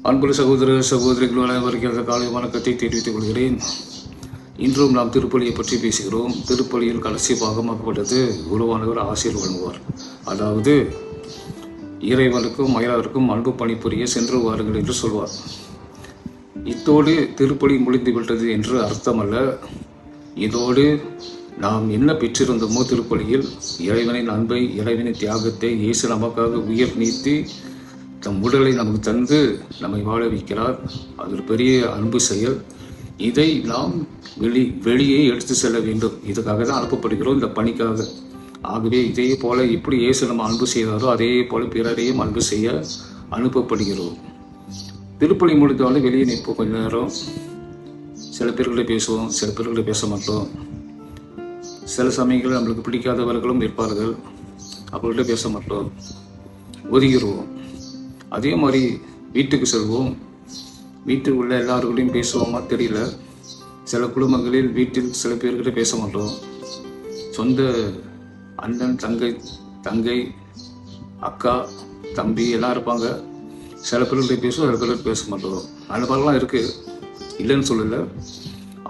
அன்புள்ள சகோதர சகோதரிகள் அனைவருக்கும் காலை வணக்கத்தை தெரிவித்துக் கொள்கிறேன். இன்றும் நாம் திருப்பலியை பற்றி பேசுகிறோம். திருப்பலியில் கடைசி பாகமாக்கப்பட்டது குருவானவர் ஆசீர் வழங்குவார். அதாவது இறைவனுக்கும் அயலாருக்கும் அன்பு பணிபுரிய சென்று வாருங்கள் என்று சொல்வார். இத்தோடு திருப்பலி முடிந்துவிட்டது என்று அர்த்தமல்ல. இதோடு நாம் என்ன பெற்றிருந்தோமோ திருப்பலியில் இறைவனின் அன்பை, இறைவனின் தியாகத்தை, இயேசு நமக்காக உயிர் நீத்தி தம் உடலை நமக்கு தந்து நம்மை வாழ வைக்கிறார். அது ஒரு பெரிய அன்பு செயல். இதை நாம் வெளியே எடுத்து செல்ல வேண்டும். இதுக்காக தான் அனுப்பப்படுகிறோம், இந்த பணிக்காக. ஆகவே இதே போல இப்படி இயேசு நம்ம அன்பு செய்தாரோ அதே போல பிறரையும் அன்பு செய்ய அனுப்பப்படுகிறோம். திருப்பலி முடித்தாலும் வெளியே நிற்போம் கொஞ்ச நேரம். சில பேர்களை பேசுவோம், சில பேர்களை பேச மாட்டோம். சில சமயங்களில் நம்மளுக்கு பிடிக்காதவர்களும் இருப்பார்கள், அவர்கள்ட்ட பேச மாட்டோம், ஒதுங்கிடுவோம். அதே மாதிரி வீட்டுக்கு செல்வோம். வீட்டில் உள்ள எல்லாருக்கூடையும் பேசுவோமா தெரியல. சில குடும்பங்களில் வீட்டில் சில பேர்கிட்ட பேச மாட்டோம். சொந்த அண்ணன், தங்கை, அக்கா, தம்பி எல்லாம் இருப்பாங்க. சில பேர்கிட்ட பேசுவோம், சில பேர்கிட்ட பேச மாட்டோம். அந்த மாதிரிலாம் இருக்குது, இல்லைன்னு சொல்லலை.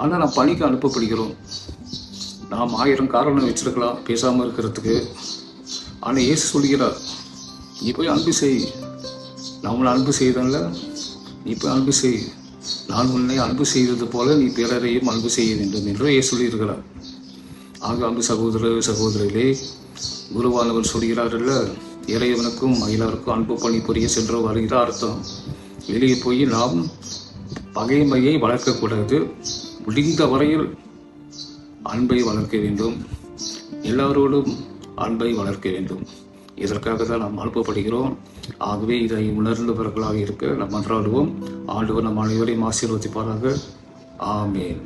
ஆனால் நாம் பணிக்கு அனுப்பப்படுகிறோம். நாம் 1000 காரணம் வச்சிருக்கலாம் பேசாமல் இருக்கிறதுக்கு. ஆனால் இயேசு சொல்கிறார், நீ போய் அன்பு செய். நம்மளை அன்பு செய்தல்ல, நீ போய் அன்பு செய். நான் உன்னை அன்பு செய்தது போல நீ பிறரையும் அன்பு செய்ய வேண்டும் என்று இயேசு சொல்லியிருக்கிறார். ஆக அன்பு சகோதர சகோதரிகளே, குருவானவர் சொல்கிறாரல்ல, இறைவனுக்கும் அயலாருக்கும் அன்பு பணிபுரிய சென்று வருகிற அர்த்தம். வெளியே போய் நாம் பகைமையை வளர்க்கக்கூடாது. முடிந்த வரையில் அன்பை வளர்க்க வேண்டும். எல்லாரோடும் அன்பை வளர்க்க வேண்டும். இதற்காக தான் நாம் அனுப்பப்படுகிறோம். ஆகவே இதை உணர்ந்தவர்களாக இருக்க நாம் மன்றாடுவோம். ஆண்டவர் நம் அனைவரையும் ஆசீர்வதிப்பாராக. ஆமேன்.